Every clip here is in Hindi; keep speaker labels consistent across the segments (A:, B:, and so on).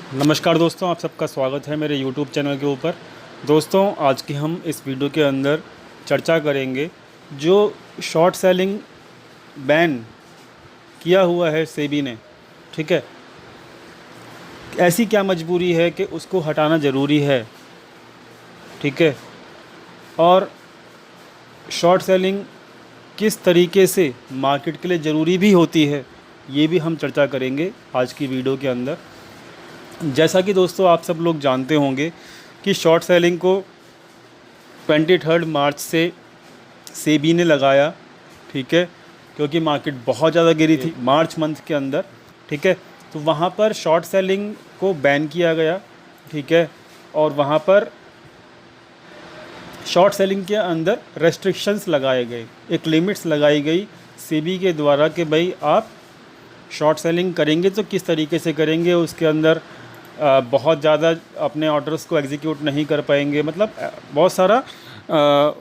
A: नमस्कार दोस्तों, आप सबका स्वागत है मेरे YouTube चैनल के ऊपर। दोस्तों, आज की हम इस वीडियो के अंदर चर्चा करेंगे जो शॉर्ट सेलिंग बैन किया हुआ है सेबी ने। ठीक है, ऐसी क्या मजबूरी है कि उसको हटाना ज़रूरी है। ठीक है, और शॉर्ट सेलिंग किस तरीके से मार्केट के लिए ज़रूरी भी होती है, ये भी हम चर्चा करेंगे आज की वीडियो के अंदर। जैसा कि दोस्तों आप सब लोग जानते होंगे कि शॉर्ट सेलिंग को 23 मार्च से सेबी ने लगाया। ठीक है, क्योंकि मार्केट बहुत ज़्यादा गिरी थी मार्च मंथ के अंदर। ठीक है, तो वहाँ पर शॉर्ट सेलिंग को बैन किया गया। ठीक है, और वहाँ पर शॉर्ट सेलिंग के अंदर रेस्ट्रिक्शंस लगाए गए, एक लिमिट्स लगाई गई सेबी के द्वारा कि भाई आप शॉर्ट सेलिंग करेंगे तो किस तरीके से करेंगे। उसके अंदर बहुत ज़्यादा अपने ऑर्डर्स को एग्जीक्यूट नहीं कर पाएंगे, मतलब बहुत सारा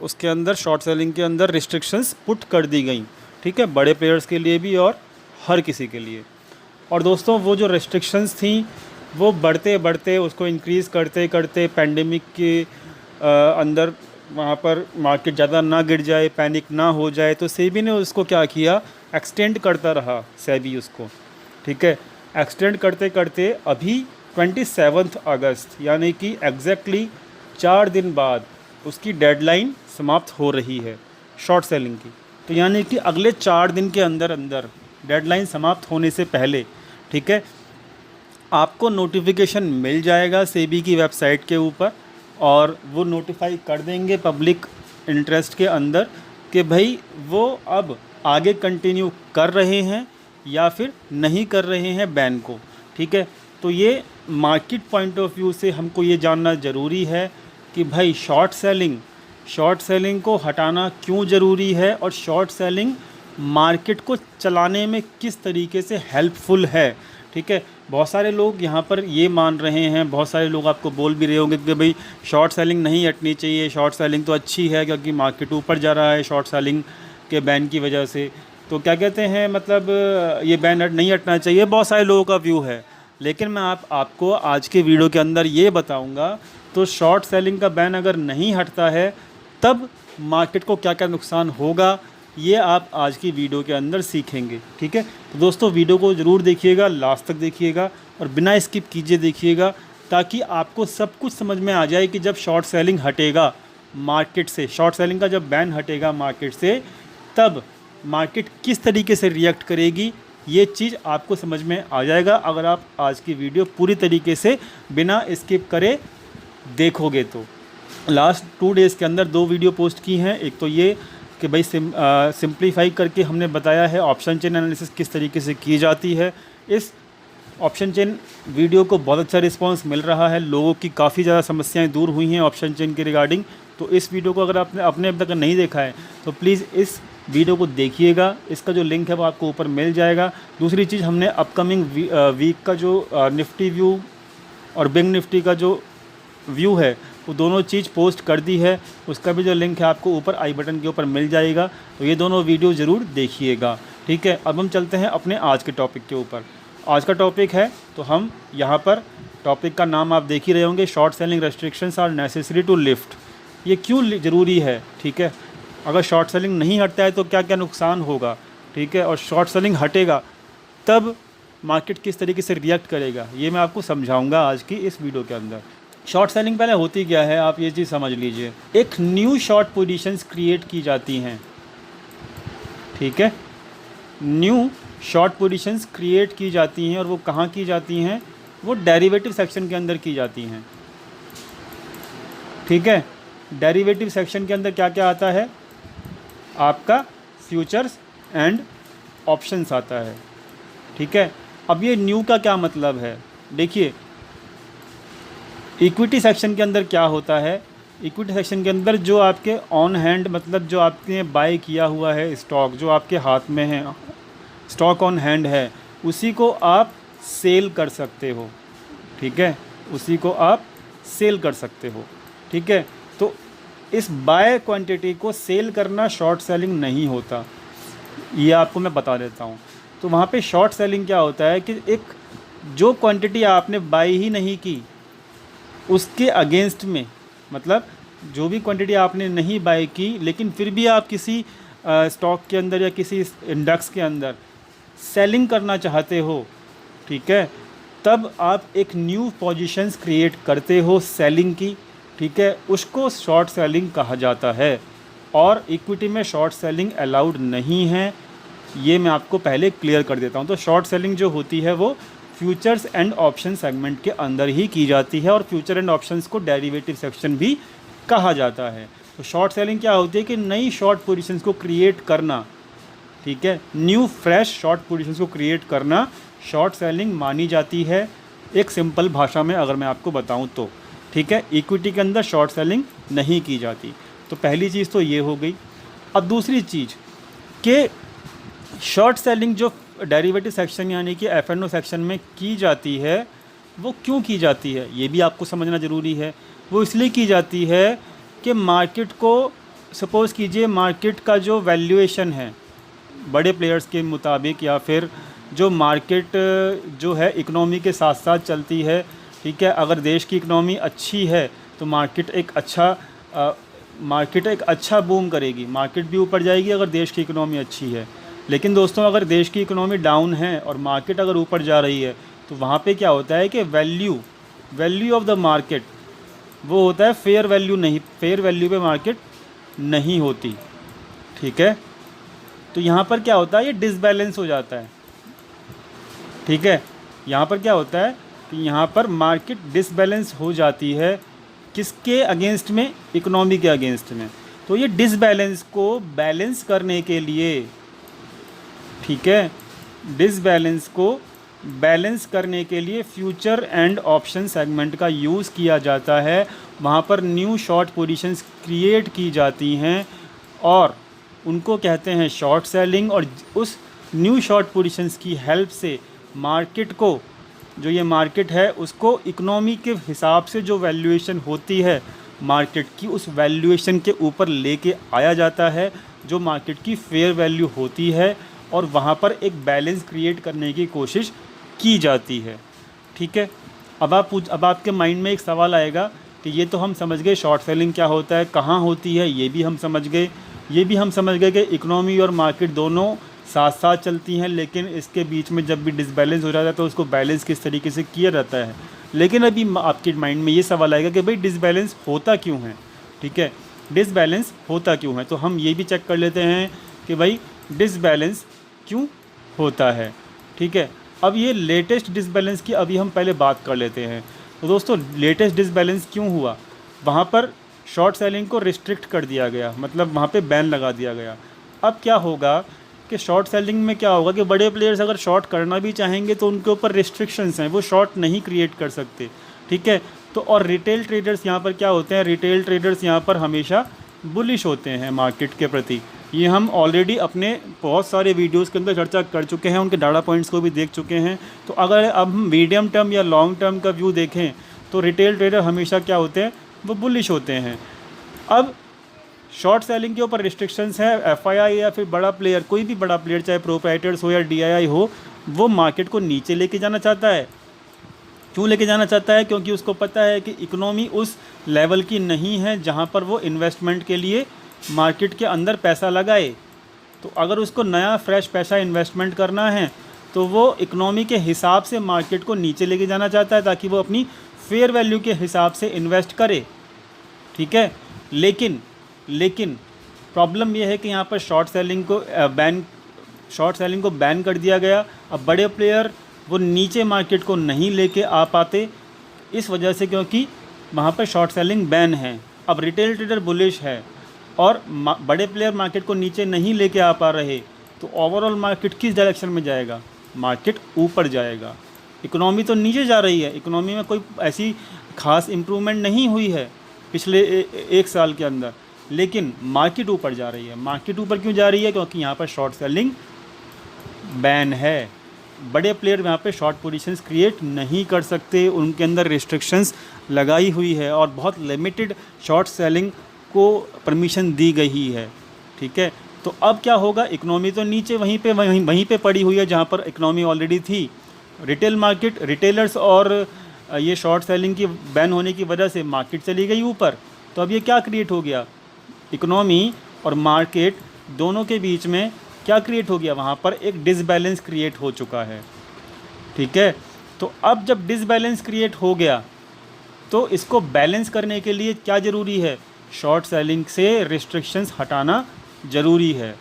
A: उसके अंदर शॉर्ट सेलिंग के अंदर रिस्ट्रिक्शंस पुट कर दी गई। ठीक है, बड़े प्लेयर्स के लिए भी और हर किसी के लिए। और दोस्तों, वो जो रिस्ट्रिक्शंस थी वो बढ़ते बढ़ते उसको इंक्रीज़ करते करते पैंडेमिक के अंदर वहाँ पर मार्केट ज़्यादा ना गिर जाए, पैनिक ना हो जाए, तो सेबी ने उसको क्या किया, एक्सटेंड करता रहा सेबी उसको। ठीक है, एक्सटेंड करते करते अभी 27 अगस्त यानी कि एग्जैक्टली 4 दिन बाद उसकी डेडलाइन समाप्त हो रही है शॉर्ट सेलिंग की। तो यानी कि अगले 4 दिन के अंदर अंदर डेडलाइन समाप्त होने से पहले, ठीक है, आपको नोटिफिकेशन मिल जाएगा सेबी की वेबसाइट के ऊपर, और वो नोटिफाई कर देंगे पब्लिक इंटरेस्ट के अंदर कि भाई वो अब आगे कंटिन्यू कर रहे हैं या फिर नहीं कर रहे हैं बैन को। ठीक है, तो ये मार्केट पॉइंट ऑफ व्यू से हमको ये जानना ज़रूरी है कि भाई शॉर्ट सेलिंग को हटाना क्यों ज़रूरी है, और शॉर्ट सेलिंग मार्केट को चलाने में किस तरीके से हेल्पफुल है। ठीक है, बहुत सारे लोग यहाँ पर ये मान रहे हैं, बहुत सारे लोग आपको बोल भी रहे होंगे कि भाई शॉर्ट सेलिंग नहीं हटनी चाहिए, शॉर्ट सेलिंग तो अच्छी है क्योंकि मार्केट ऊपर जा रहा है शॉर्ट सेलिंग के बैन की वजह से। तो क्या कहते हैं, मतलब ये बैन नहीं हटना चाहिए, बहुत सारे लोगों का व्यू है। लेकिन मैं आपको आज के वीडियो के अंदर ये बताऊंगा, तो शॉर्ट सेलिंग का बैन अगर नहीं हटता है तब मार्केट को क्या क्या नुकसान होगा, ये आप आज की वीडियो के अंदर सीखेंगे। ठीक है, तो दोस्तों वीडियो को ज़रूर देखिएगा, लास्ट तक देखिएगा और बिना स्किप कीजिए देखिएगा, ताकि आपको सब कुछ समझ में आ जाए कि जब शॉर्ट सेलिंग हटेगा मार्केट से, शॉर्ट सेलिंग का जब बैन हटेगा मार्केट से, तब मार्केट किस तरीके से रिएक्ट करेगी, ये चीज़ आपको समझ में आ जाएगा अगर आप आज की वीडियो पूरी तरीके से बिना स्किप करे देखोगे तो। लास्ट 2 डेज़ के अंदर 2 वीडियो पोस्ट की हैं। एक तो ये कि भाई सिंप्लीफाई करके हमने बताया है ऑप्शन चेन एनालिसिस किस तरीके से की जाती है। इस ऑप्शन चेन वीडियो को बहुत अच्छा रिस्पांस मिल रहा है, लोगों की काफ़ी ज़्यादा समस्याएं दूर हुई हैं ऑप्शन चेन के रिगार्डिंग। तो इस वीडियो को अगर आपने अब तक नहीं देखा है तो प्लीज़ इस वीडियो को देखिएगा, इसका जो लिंक है वो आपको ऊपर मिल जाएगा। दूसरी चीज़, हमने अपकमिंग वीक का जो निफ्टी व्यू और बैंक निफ्टी का जो व्यू है वो दोनों चीज़ पोस्ट कर दी है, उसका भी जो लिंक है आपको ऊपर आई बटन के ऊपर मिल जाएगा। तो ये दोनों वीडियो ज़रूर देखिएगा। ठीक है, अब हम चलते हैं अपने आज के टॉपिक के ऊपर। आज का टॉपिक है, तो हम यहाँ पर टॉपिक का नाम आप देख ही रहे होंगे, short selling restrictions are necessary to lift. ये क्यों ज़रूरी है, ठीक है, अगर शॉर्ट सेलिंग नहीं हटता है तो क्या क्या नुकसान होगा। ठीक है, और शॉर्ट सेलिंग हटेगा तब मार्केट किस तरीके से रिएक्ट करेगा, ये मैं आपको समझाऊंगा आज की इस वीडियो के अंदर। शॉर्ट सेलिंग पहले होती क्या है, आप ये चीज़ समझ लीजिए। एक न्यू शॉर्ट पोजीशंस क्रिएट की जाती हैं। ठीक है, न्यू शॉर्ट पोजीशंस क्रिएट की जाती हैं, और वो कहाँ की जाती हैं, वो डेरिवेटिव सेक्शन के अंदर की जाती हैं। ठीक है, डेरिवेटिव सेक्शन के अंदर क्या क्या आता है, आपका फ्यूचर्स एंड ऑप्शंस आता है। ठीक है, अब ये न्यू का क्या मतलब है, देखिए इक्विटी सेक्शन के अंदर क्या होता है, इक्विटी सेक्शन के अंदर जो आपके ऑन हैंड, मतलब जो आपने बाय किया हुआ है स्टॉक, जो आपके हाथ में है, स्टॉक ऑन हैंड है, उसी को आप सेल कर सकते हो। ठीक है, उसी को आप सेल कर सकते हो। ठीक है, तो इस बाय क्वांटिटी को सेल करना शॉर्ट सेलिंग नहीं होता, ये आपको मैं बता देता हूँ। तो वहाँ पे शॉर्ट सेलिंग क्या होता है कि एक जो क्वांटिटी आपने बाई ही नहीं की उसके अगेंस्ट में, मतलब जो भी क्वांटिटी आपने नहीं बाई की लेकिन फिर भी आप किसी स्टॉक के अंदर या किसी इंडेक्स के अंदर सेलिंग करना चाहते हो, ठीक है, तब आप एक न्यू पोजीशंस क्रिएट करते हो सेलिंग की, ठीक है, उसको शॉर्ट सेलिंग कहा जाता है। और इक्विटी में शॉर्ट सेलिंग अलाउड नहीं है, ये मैं आपको पहले क्लियर कर देता हूँ। तो शॉर्ट सेलिंग जो होती है वो फ्यूचर्स एंड ऑप्शन सेगमेंट के अंदर ही की जाती है, और फ्यूचर एंड ऑप्शंस को डेरिवेटिव सेक्शन भी कहा जाता है। तो शॉर्ट सेलिंग क्या होती है कि नई शॉर्ट पोजीशंस को क्रिएट करना, ठीक है, न्यू फ्रेश शॉर्ट पोजीशंस को क्रिएट करना शॉर्ट सेलिंग मानी जाती है, एक सिंपल भाषा में अगर मैं आपको बताऊं तो, ठीक है। इक्विटी के अंदर शॉर्ट सेलिंग नहीं की जाती। तो पहली चीज़ तो ये हो गई। अब दूसरी चीज़ कि शॉर्ट सेलिंग जो डेरिवेटिव सेक्शन यानी कि F&O सेक्शन में की जाती है वो क्यों की जाती है ये भी आपको समझना ज़रूरी है। वो इसलिए की जाती है कि मार्केट को, सपोज़ कीजिए मार्केट का जो वैल्यूएशन है बड़े प्लेयर्स के मुताबिक, या फिर जो मार्केट जो है इकनॉमी के साथ साथ चलती है, ठीक है, अगर देश की इकनॉमी अच्छी है तो मार्केट एक अच्छा बूम करेगी, मार्केट भी ऊपर जाएगी अगर देश की इकनॉमी अच्छी है। लेकिन दोस्तों अगर देश की इकनॉमी डाउन है और मार्केट अगर ऊपर जा रही है तो वहाँ पे क्या होता है कि वैल्यू ऑफ द मार्केट वो होता है फेयर वैल्यू, नहीं, फेयर वैल्यू पे मार्केट नहीं होती, ठीक है। तो यहाँ पर क्या होता है, ये डिसबैलेंस हो जाता है, ठीक है। यहाँ पर क्या होता है कि यहाँ पर मार्केट डिसबैलेंस हो जाती है, किसके अगेंस्ट में, इकोनॉमी के अगेंस्ट में। तो ये डिसबैलेंस को बैलेंस करने के लिए, ठीक है, डिसबैलेंस को बैलेंस करने के लिए फ्यूचर एंड ऑप्शन सेगमेंट का यूज़ किया जाता है। वहाँ पर न्यू शॉर्ट पोजीशंस क्रिएट की जाती हैं और उनको कहते हैं शॉर्ट सेलिंग। और उस न्यू शॉर्ट पोजीशंस की हेल्प से मार्केट को, जो ये मार्केट है उसको इकोनॉमी के हिसाब से जो वैल्यूएशन होती है मार्केट की, उस वैल्यूएशन के ऊपर लेके आया जाता है जो मार्केट की फेयर वैल्यू होती है, और वहाँ पर एक बैलेंस क्रिएट करने की कोशिश की जाती है, ठीक है। अब आपके माइंड में एक सवाल आएगा कि ये तो हम समझ गए शॉर्ट सेलिंग क्या होता है, कहाँ होती है, ये भी हम समझ गए। ये भी हम समझ गए कि इकोनॉमी और मार्केट दोनों साथ साथ चलती हैं, लेकिन इसके बीच में जब भी डिसबैलेंस हो जाता है तो उसको बैलेंस किस तरीके से किया जाता है। लेकिन अभी आपके माइंड में ये सवाल आएगा कि भाई डिसबैलेंस होता क्यों है, ठीक है, डिसबैलेंस होता क्यों है। तो हम ये भी चेक कर लेते हैं कि भाई डिसबैलेंस क्यों होता है, ठीक है। अब ये लेटेस्ट डिसबैलेंस की अभी हम पहले बात कर लेते हैं। तो दोस्तों लेटेस्ट डिसबैलेंस क्यों हुआ, वहाँ पर शॉर्ट सेलिंग को रिस्ट्रिक्ट कर दिया गया, मतलब वहाँ पे बैन लगा दिया गया। अब क्या होगा कि शॉर्ट सेलिंग में क्या होगा कि बड़े प्लेयर्स अगर शॉर्ट करना भी चाहेंगे तो उनके ऊपर रिस्ट्रिक्शंस हैं, वो शॉर्ट नहीं क्रिएट कर सकते, ठीक है। तो और रिटेल ट्रेडर्स यहाँ पर क्या होते हैं, रिटेल ट्रेडर्स यहाँ पर हमेशा बुलिश होते हैं मार्केट के प्रति। ये हम ऑलरेडी अपने बहुत सारे वीडियोस के अंदर चर्चा कर चुके हैं, उनके डाटा पॉइंट्स को भी देख चुके हैं। तो अगर अब हम मीडियम टर्म या लॉन्ग टर्म का व्यू देखें तो रिटेल ट्रेडर हमेशा क्या होते हैं, वो बुलिश होते हैं। अब शॉर्ट सेलिंग के ऊपर रिस्ट्रिक्शंस है, एफआईआई या फिर बड़ा प्लेयर, कोई भी बड़ा प्लेयर चाहे प्रोप्राइटर्स हो या डीआईआई हो, वो मार्केट को नीचे लेके जाना चाहता है। क्यों लेके जाना चाहता है, क्योंकि उसको पता है कि इकोनॉमी उस लेवल की नहीं है जहाँ पर वो इन्वेस्टमेंट के लिए मार्केट के अंदर पैसा लगाए। तो अगर उसको नया फ्रेश पैसा इन्वेस्टमेंट करना है तो वो इकोनॉमी के हिसाब से मार्केट को नीचे लेके जाना चाहता है ताकि वो अपनी फेयर वैल्यू के हिसाब से इन्वेस्ट करे, ठीक है। लेकिन प्रॉब्लम ये है कि यहाँ पर शॉर्ट सेलिंग को बैन कर दिया गया। अब बड़े प्लेयर वो नीचे मार्केट को नहीं लेके आ पाते इस वजह से, क्योंकि वहाँ पर शॉर्ट सेलिंग बैन है। अब रिटेल ट्रेडर बुलिश है और बड़े प्लेयर मार्केट को नीचे नहीं लेके आ पा रहे, तो ओवरऑल मार्केट किस डायरेक्शन में जाएगा, मार्केट ऊपर जाएगा। इकोनॉमी तो नीचे जा रही है, इकोनॉमी में कोई ऐसी खास इम्प्रूवमेंट नहीं हुई है पिछले एक साल के अंदर, लेकिन मार्केट ऊपर जा रही है। मार्केट ऊपर क्यों जा रही है, क्योंकि यहाँ पर शॉर्ट सेलिंग बैन है। बड़े प्लेयर यहाँ पे शॉर्ट पोजीशंस क्रिएट नहीं कर सकते, उनके अंदर रिस्ट्रिक्शंस लगाई हुई है और बहुत लिमिटेड शॉर्ट सेलिंग को परमिशन दी गई है, ठीक है। तो अब क्या होगा, इकोनॉमी तो नीचे वहीं पे पड़ी हुई है जहाँ पर इकोनॉमी ऑलरेडी थी, रिटेल मार्केट, रिटेलर्स और ये शॉर्ट सेलिंग की बैन होने की वजह से मार्केट चली गई ऊपर। तो अब ये क्या क्रिएट हो गया, इकोनॉमी और मार्केट दोनों के बीच में क्या क्रिएट हो गया, वहाँ पर एक डिसबैलेंस क्रिएट हो चुका है। ठीक है, तो अब जब डिसबैलेंस क्रिएट हो गया तो इसको बैलेंस करने के लिए क्या ज़रूरी है, शॉर्ट सेलिंग से रिस्ट्रिक्शंस हटाना ज़रूरी है।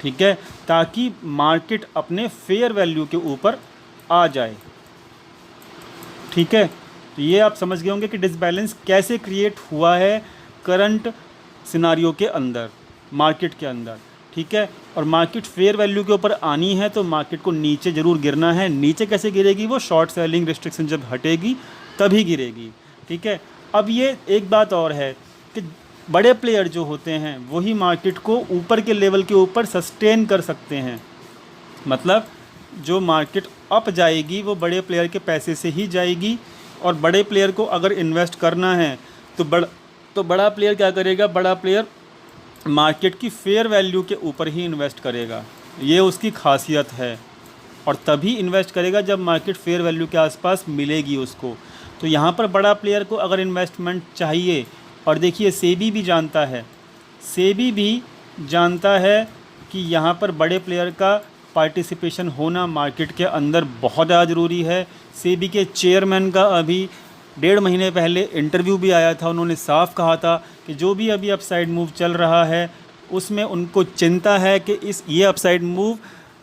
A: ठीक है, ताकि मार्केट अपने फेयर वैल्यू के ऊपर आ जाए। ठीक है, तो ये आप समझ गए होंगे कि डिसबैलेंस कैसे क्रिएट हुआ है करंट सिनारियो के अंदर, मार्केट के अंदर। ठीक है, और मार्केट फेयर वैल्यू के ऊपर आनी है तो मार्केट को नीचे ज़रूर गिरना है। नीचे कैसे गिरेगी, वो शॉर्ट सेलिंग रिस्ट्रिक्शन जब हटेगी तभी गिरेगी। ठीक है, अब ये एक बात और है कि बड़े प्लेयर जो होते हैं वही मार्केट को ऊपर के लेवल के ऊपर सस्टेन कर सकते हैं। मतलब जो मार्केट अप जाएगी वो बड़े प्लेयर के पैसे से ही जाएगी, और बड़े प्लेयर को अगर इन्वेस्ट करना है तो बड़ा प्लेयर क्या करेगा, बड़ा प्लेयर मार्केट की फेयर वैल्यू के ऊपर ही इन्वेस्ट करेगा। ये उसकी खासियत है, और तभी इन्वेस्ट करेगा जब मार्केट फेयर वैल्यू के आसपास मिलेगी उसको। तो यहाँ पर बड़ा प्लेयर को अगर इन्वेस्टमेंट चाहिए, और देखिए सेबी भी जानता है, सेबी भी जानता है कि यहाँ पर बड़े प्लेयर का पार्टिसिपेशन होना मार्केट के अंदर बहुत ज़्यादा ज़रूरी है। सेबी के चेयरमैन का अभी 1.5 महीने पहले इंटरव्यू भी आया था, उन्होंने साफ कहा था कि जो भी अभी अपसाइड मूव चल रहा है उसमें उनको चिंता है कि ये upside move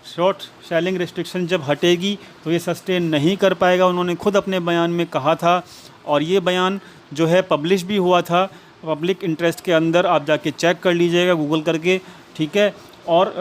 A: short selling restriction जब हटेगी तो ये सस्टेन नहीं कर पाएगा। उन्होंने खुद अपने बयान में कहा था, और ये बयान जो है पब्लिश भी हुआ था पब्लिक इंटरेस्ट के अंदर, आप जाके चेक कर लीजिएगा गूगल करके। ठीक है, और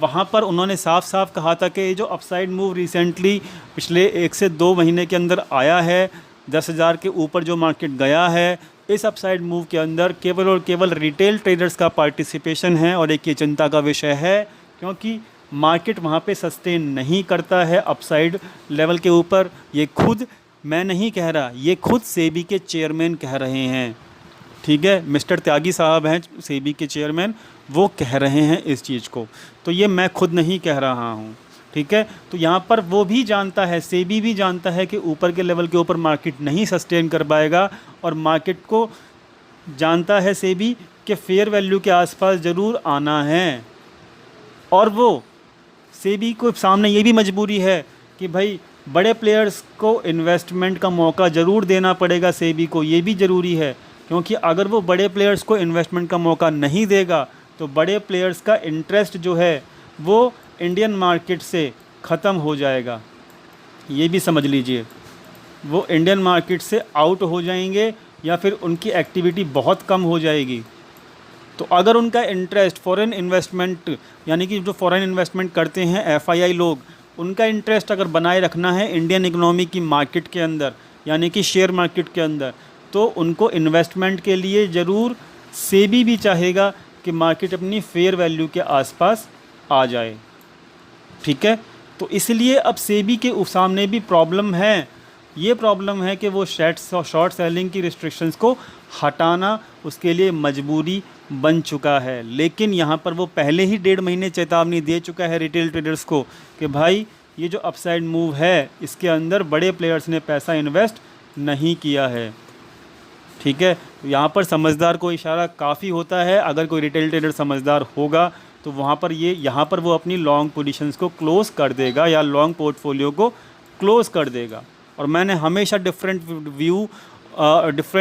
A: वहाँ पर उन्होंने साफ साफ कहा था कि जो अपसाइड मूव रिसेंटली पिछले 1 से 2 महीने के अंदर आया है, 10,000 के ऊपर जो मार्केट गया है, इस अपसाइड मूव के अंदर केवल और केवल रिटेल ट्रेडर्स का पार्टिसिपेशन है। और एक ये चिंता का विषय है क्योंकि मार्केट वहाँ पे सस्टेन नहीं करता है अपसाइड लेवल के ऊपर। ये खुद मैं नहीं कह रहा, ये खुद सेबी के चेयरमैन कह रहे हैं। ठीक है, मिस्टर त्यागी साहब हैं सेबी के चेयरमैन, वो कह रहे हैं इस चीज़ को, तो ये मैं खुद नहीं कह रहा हूँ। ठीक है, तो यहाँ पर वो भी जानता है, सेबी भी जानता है कि ऊपर के लेवल के ऊपर मार्केट नहीं सस्टेन कर पाएगा, और मार्केट को जानता है सेबी कि फेयर वैल्यू के आसपास ज़रूर आना है। और वो सेबी को सामने ये भी मजबूरी है कि भाई बड़े प्लेयर्स को इन्वेस्टमेंट का मौका ज़रूर देना पड़ेगा सेबी को, ये भी ज़रूरी है। क्योंकि अगर वो बड़े प्लेयर्स को इन्वेस्टमेंट का मौका नहीं देगा तो बड़े प्लेयर्स का इंटरेस्ट जो है वो इंडियन मार्केट से ख़त्म हो जाएगा। ये भी समझ लीजिए, वो इंडियन मार्केट से आउट हो जाएंगे या फिर उनकी एक्टिविटी बहुत कम हो जाएगी। तो अगर उनका इंटरेस्ट फॉरेन इन्वेस्टमेंट, यानी कि जो फॉरेन इन्वेस्टमेंट करते हैं एफआईआई लोग, उनका इंटरेस्ट अगर बनाए रखना है इंडियन इकोनॉमी की मार्केट के अंदर, यानी कि शेयर मार्केट के अंदर, तो उनको इन्वेस्टमेंट के लिए ज़रूर सेबी भी चाहेगा कि मार्केट अपनी फेयर वैल्यू के आसपास आ जाए। ठीक है, तो इसलिए अब सेबी के सामने भी प्रॉब्लम है, ये प्रॉब्लम है कि वो शॉर्ट सेलिंग की रिस्ट्रिक्शंस को हटाना उसके लिए मजबूरी बन चुका है। लेकिन यहाँ पर वो पहले ही 1.5 महीने चेतावनी दे चुका है रिटेल ट्रेडर्स को कि भाई ये जो अपसाइड मूव है इसके अंदर बड़े प्लेयर्स ने पैसा इन्वेस्ट नहीं किया है। ठीक है, तो यहाँ पर समझदार को इशारा काफ़ी होता है। अगर कोई रिटेल ट्रेडर समझदार होगा तो वहाँ पर यहाँ पर वो अपनी लॉन्ग पोजीशंस को क्लोज़ कर देगा या लॉन्ग पोर्टफोलियो को क्लोज़ कर देगा। और मैंने हमेशा डिफरेंट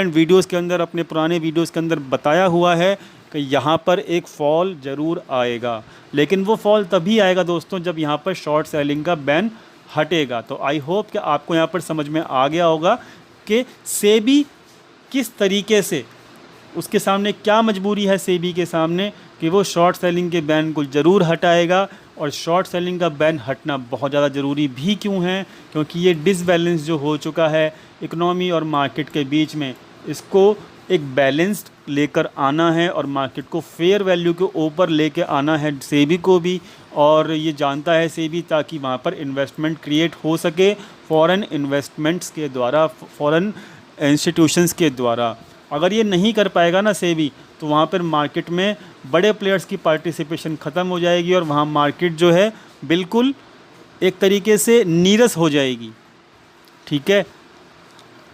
A: वीडियोज़ के अंदर, अपने पुराने वीडियोज़ के अंदर बताया हुआ है कि यहाँ पर एक फ़ॉल ज़रूर आएगा, लेकिन वो फॉल तभी आएगा दोस्तों जब यहाँ पर शॉर्ट सेलिंग का बैन हटेगा। तो आई होप कि आपको यहाँ पर समझ में आ गया होगा कि सेबी किस तरीके से, उसके सामने क्या मजबूरी है सेबी के सामने कि वो शॉर्ट सेलिंग के बैन को ज़रूर हटाएगा। और शॉर्ट सेलिंग का बैन हटना बहुत ज़्यादा ज़रूरी भी क्यों है, क्योंकि ये डिसबैलेंस जो हो चुका है इकोनॉमी और मार्केट के बीच में, इसको एक बैलेंस्ड लेकर आना है और मार्केट को फेयर वैल्यू के ऊपर लेके आना है सेबी को भी। और ये जानता है सेबी ताकि वहाँ पर इन्वेस्टमेंट क्रिएट हो सके फॉरेन इन्वेस्टमेंट्स के द्वारा, फॉरेन इंस्टीट्यूशंस के द्वारा। अगर ये नहीं कर पाएगा ना सेबी, तो वहाँ पर मार्केट में बड़े प्लेयर्स की पार्टिसिपेशन ख़त्म हो जाएगी और वहाँ मार्केट जो है बिल्कुल एक तरीके से नीरस हो जाएगी। ठीक है।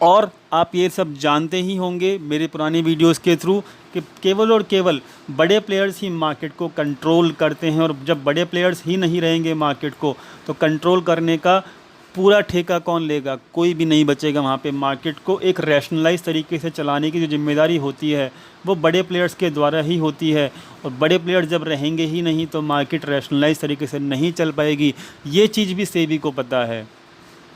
A: और आप ये सब जानते ही होंगे मेरे पुराने वीडियोस के थ्रू कि केवल और केवल बड़े प्लेयर्स ही मार्केट को कंट्रोल करते हैं, और जब बड़े प्लेयर्स ही नहीं रहेंगे मार्केट को, तो कंट्रोल करने का पूरा ठेका कौन लेगा? कोई भी नहीं बचेगा वहाँ पे। मार्केट को एक रैशनलाइज तरीके से चलाने की जो जिम्मेदारी होती है वो बड़े प्लेयर्स के द्वारा ही होती है, और बड़े प्लेयर्स जब रहेंगे ही नहीं तो मार्केट रैशनलाइज तरीके से नहीं चल पाएगी। ये चीज़ भी सेबी को पता है।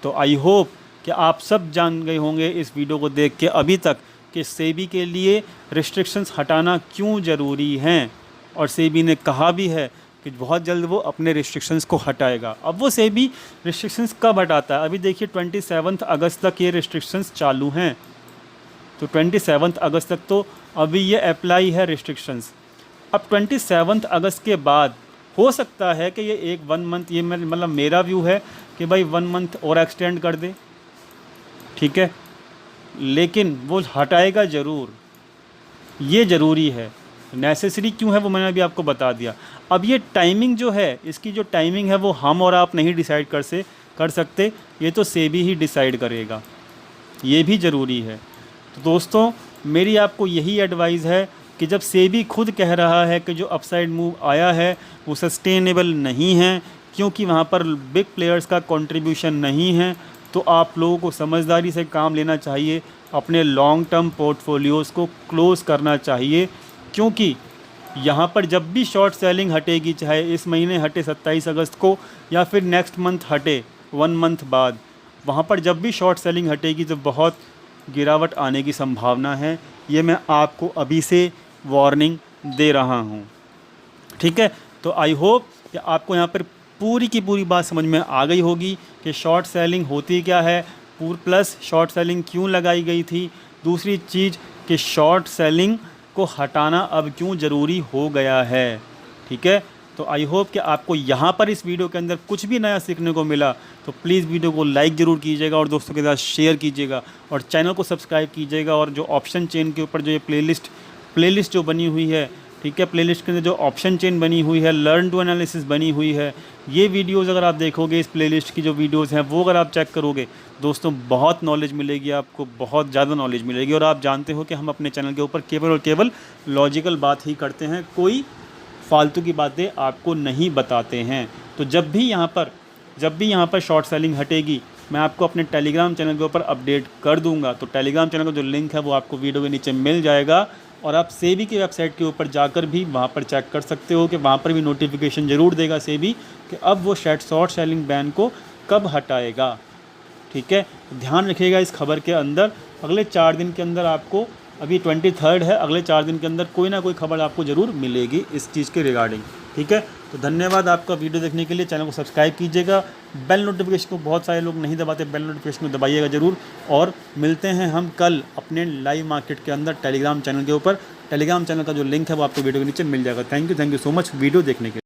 A: तो आई होप कि आप सब जान गए होंगे इस वीडियो को देख के अभी तक कि सेबी के लिए रिस्ट्रिक्शंस हटाना क्यों ज़रूरी हैं, और सेबी ने कहा भी है कि बहुत जल्द वो अपने रिस्ट्रिक्शंस को हटाएगा। अब वो सेबी रिस्ट्रिक्शंस कब हटाता है? अभी देखिए 27 अगस्त तक ये रिस्ट्रिक्शंस चालू हैं, तो 27 अगस्त तक तो अभी ये अप्लाई है रिस्ट्रिक्शंस। अब 27 अगस्त के बाद हो सकता है कि ये एक 1 मंथ, ये मतलब मेरा व्यू है कि भाई 1 मंथ और एक्सटेंड कर दे, ठीक है, लेकिन वो हटाएगा ज़रूर, ये ज़रूरी है। नेसेसरी क्यों है वो मैंने अभी आपको बता दिया। अब ये टाइमिंग जो है, इसकी जो टाइमिंग है वो हम और आप नहीं डिसाइड कर सकते, ये तो सेबी ही डिसाइड करेगा, ये भी ज़रूरी है। तो दोस्तों मेरी आपको यही एडवाइस है कि जब सेबी खुद कह रहा है कि जो अपसाइड मूव आया है वो सस्टेनेबल नहीं है क्योंकि वहाँ पर बिग प्लेयर्स का कंट्रीब्यूशन नहीं है, तो आप लोगों को समझदारी से काम लेना चाहिए, अपने लॉन्ग टर्म पोर्टफोलियोज़ को क्लोज़ करना चाहिए, क्योंकि यहाँ पर जब भी शॉर्ट सेलिंग हटेगी, चाहे इस महीने हटे 27 अगस्त को या फिर नेक्स्ट मंथ हटे 1 मंथ बाद, वहाँ पर जब भी शॉर्ट सेलिंग हटेगी तो बहुत गिरावट आने की संभावना है। ये मैं आपको अभी से वार्निंग दे रहा हूँ, ठीक है। तो आई होप कि आपको यहाँ पर पूरी की पूरी बात समझ में आ गई होगी कि शॉर्ट सेलिंग होती क्या है, प्लस शॉर्ट सेलिंग क्यों लगाई गई थी। दूसरी चीज़ कि शॉर्ट सेलिंग को हटाना अब क्यों ज़रूरी हो गया है, ठीक है। तो आई होप कि आपको यहाँ पर इस वीडियो के अंदर कुछ भी नया सीखने को मिला, तो प्लीज़ वीडियो को लाइक ज़रूर कीजिएगा और दोस्तों के साथ शेयर कीजिएगा और चैनल को सब्सक्राइब कीजिएगा। और जो ऑप्शन चेन के ऊपर जो ये प्लेलिस्ट जो बनी हुई है, ठीक है, प्लेलिस्ट के अंदर जो ऑप्शन चेन बनी हुई है, लर्न टू एनालिसिस बनी हुई है, ये वीडियोस अगर आप देखोगे, इस प्लेलिस्ट की जो वीडियोस हैं वो अगर आप चेक करोगे दोस्तों, बहुत नॉलेज मिलेगी आपको, बहुत ज़्यादा नॉलेज मिलेगी। और आप जानते हो कि हम अपने चैनल के ऊपर केवल और केवल लॉजिकल बात ही करते हैं, कोई फालतू की बातें आपको नहीं बताते हैं। तो जब भी यहाँ पर शॉर्ट सेलिंग हटेगी, मैं आपको अपने टेलीग्राम चैनल के ऊपर अपडेट कर दूंगा। तो टेलीग्राम चैनल का जो लिंक है वो आपको वीडियो के नीचे मिल जाएगा, और आप सेबी की वेबसाइट के ऊपर जाकर भी वहाँ पर चेक कर सकते हो कि वहाँ पर भी नोटिफिकेशन ज़रूर देगा सेबी कि अब वो शॉर्ट सेलिंग बैन को कब हटाएगा, ठीक है। ध्यान रखिएगा इस खबर के अंदर, अगले 4 दिन के अंदर आपको, अभी 23 है, अगले 4 दिन के अंदर कोई ना कोई खबर आपको ज़रूर मिलेगी इस चीज़ के रिगार्डिंग, ठीक है। तो धन्यवाद आपका वीडियो देखने के लिए। चैनल को सब्सक्राइब कीजिएगा, बेल नोटिफिकेशन को बहुत सारे लोग नहीं दबाते, बेल नोटिफिकेशन को दबाइएगा ज़रूर। और मिलते हैं हम कल अपने लाइव मार्केट के अंदर टेलीग्राम चैनल के ऊपर। टेलीग्राम चैनल का जो लिंक है वो आपको वीडियो के नीचे मिल जाएगा। Thank you so much video देखने के लिए।